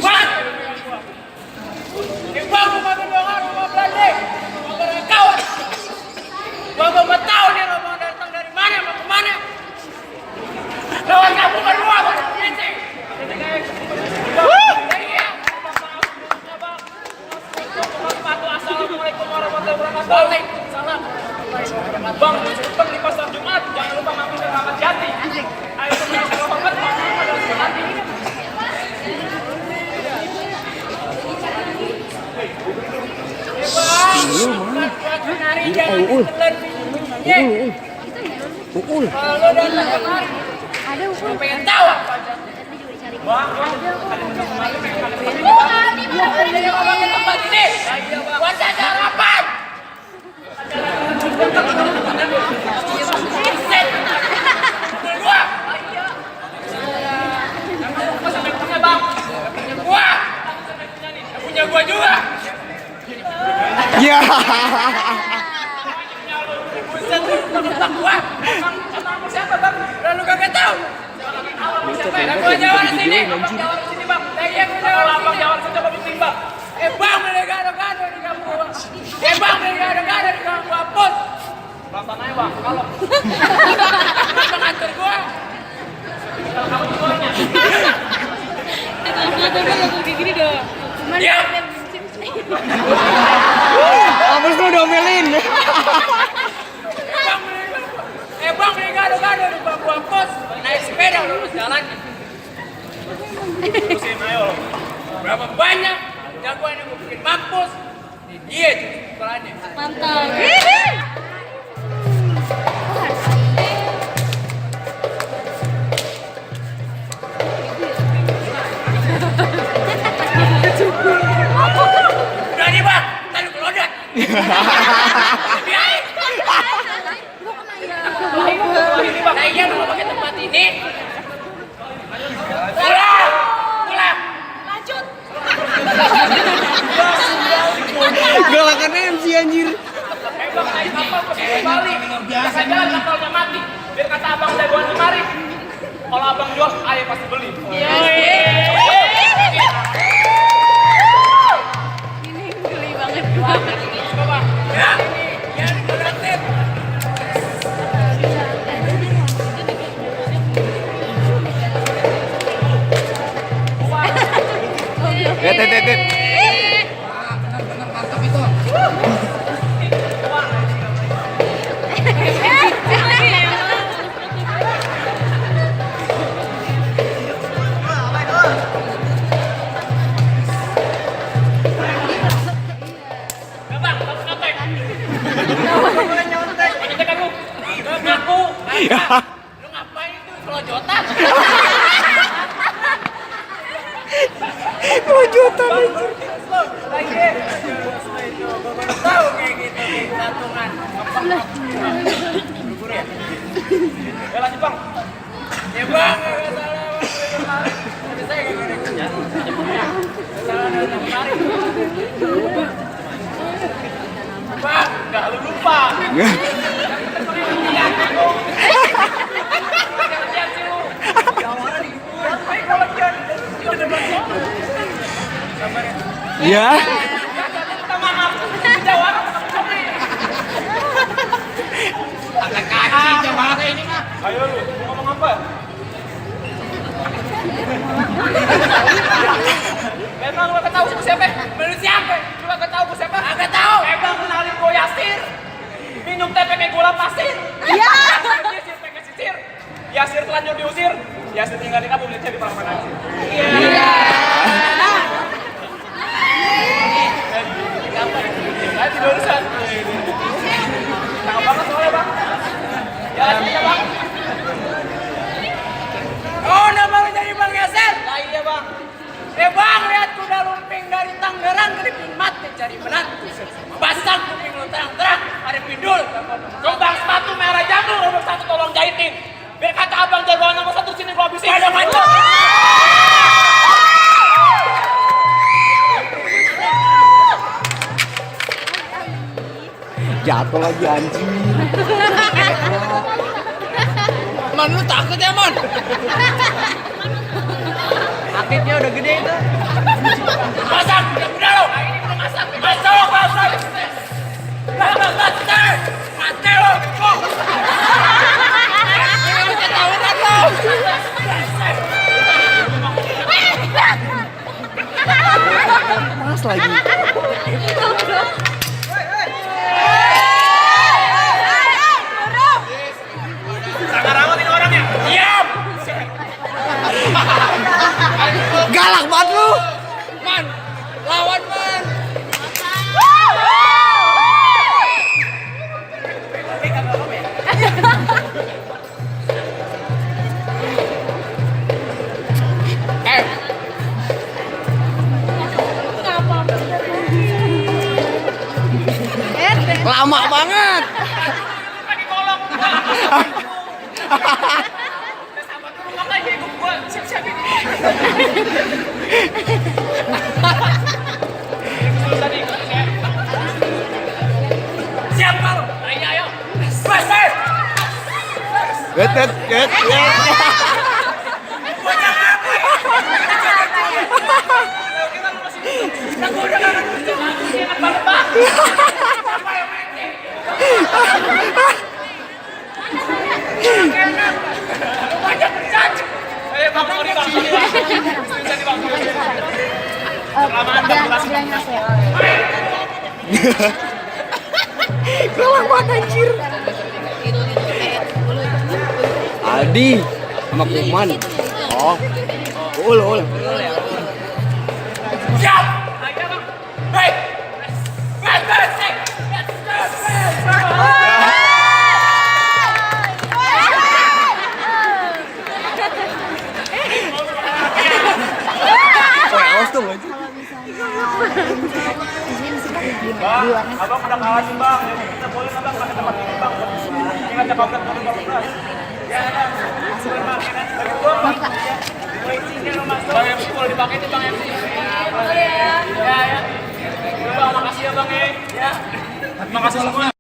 Bang! Ibang memandungan rumah Belanda. Rumah kawan. Gua mau tahu nih mau datang dari mana, mau kemana. Lawan kamu berdua, baru prinsip. Assalamualaikum warahmatullahi wabarakatuh. Waalaikumsalam. Bang, jumpa di pasar Jumat. Jangan lupa mampir ke Ramat Jati. Ayo semua saya hormat, mampir pada nanti. Ukul. Kalau datang kemari, Ada ukul. pengen tahu apa aja. Bang, ini tempat ini. Buat sarapan. Berdua. Sampai punya bang. Gua. Punya gua juga. Ya. Buset, tentang gua. Sama siapa bang? Lalu kagak tahu. Abang Jawar di sini, Abang Jawar di sini bang. Kalau Abang Jawar saja penting bang. Bang beli gado-gado di kampung bang. Bang beli gado-gado di kampung Apus. Perasaan aja bang, kalau kenapa nganter gua? Kalau kamu jualnya. Ngatur kan lagu kayak gini dong. Cuman Ya. Apus lu domelin. Bang beli gado-gado di kampung Apus. Naik sepeda lurus jalan. Terusin ayo. Berapa banyak jagoan yang gue bikin mampus? Dia itu ukurannya. mantap. Udah nih bang, tadi kelodak. Biarin. Ini bang, nah iya kalau pakai tempat ini. Pulang, pulang. Lanjut. Galakan MC anjir. Bang, naik kapal ke Bali. Biasa jalan kapalnya mati. Biar kata abang jagoan kemari. Kalau abang jual, ayah pasti beli. Ini geli banget. Coba, ya ini, ya ini kreatif. Tet. Bang, langsung nontek. Ngecek aku. Ngaku. Lu ngapain itu kelojotan? Kelojotan anjir. Lagi. Tahu kayak gitu di gantungan. Bubur ya? Ya lanjut bang. Ya bang, nggak salah. Tapi saya nggak ada kerja. Salah datang kemari. Bang, nggak lu lupa. Ya. Agak kaci jawara ini mah. Ayo lu, mau ngomong apa? Emang lu gak tahu siapa? Lu siapa? Lu gak tahu siapa? Agak tahu. Emang kenalin gua Yasir. Minum teh pakai gula pasir. Iya. Yasir pakai sisir. Yasir telanjur diusir. Yasir tinggal di kampung jadi parapan aja. Iya. Ayo tidur urusan. Cakep banget soalnya bang. Ya aja bang. Oh nama lu jadi Bang Yasir? Nah iya bang. Bang lihat kuda lumping dari Tangerang keripin mati cari menantu. Pasang kuping lu terang-terang ada pindul. Kembang sepatu merah jambu nomor 1 tolong jahitin. Biar kata abang jagoan nomor 1 sini gua habisin. Ada mantap. Jatuh lagi anjing. Man lu takut ya man? Akibnya udah gede itu. Masak, udah lo. Ini udah masak. Masak. Mati lo. Ini udah ketahuan lo. Pas lagi. Sangat rawat ini orangnya. Diam. Galak banget lu. Man, lawan man. Lama banget. Pakai kolong. Sama tuh lu ngapain ikut gua siap-siap ini. Siap kalau. Ayo. Bas. Get. Galak banget anjir. Aldi sama Kuman. Oh. Ul. Siap. Ayo bang. Hei. Bas. Awas tuh anjir. Abang udah kalah sih bang. Kita boleh abang pakai tempat ini bang. Ingat ya bang. Bang MC kalau dipakai itu bang MC. Ya. Bang makasih ya bang ya. Makasih semua.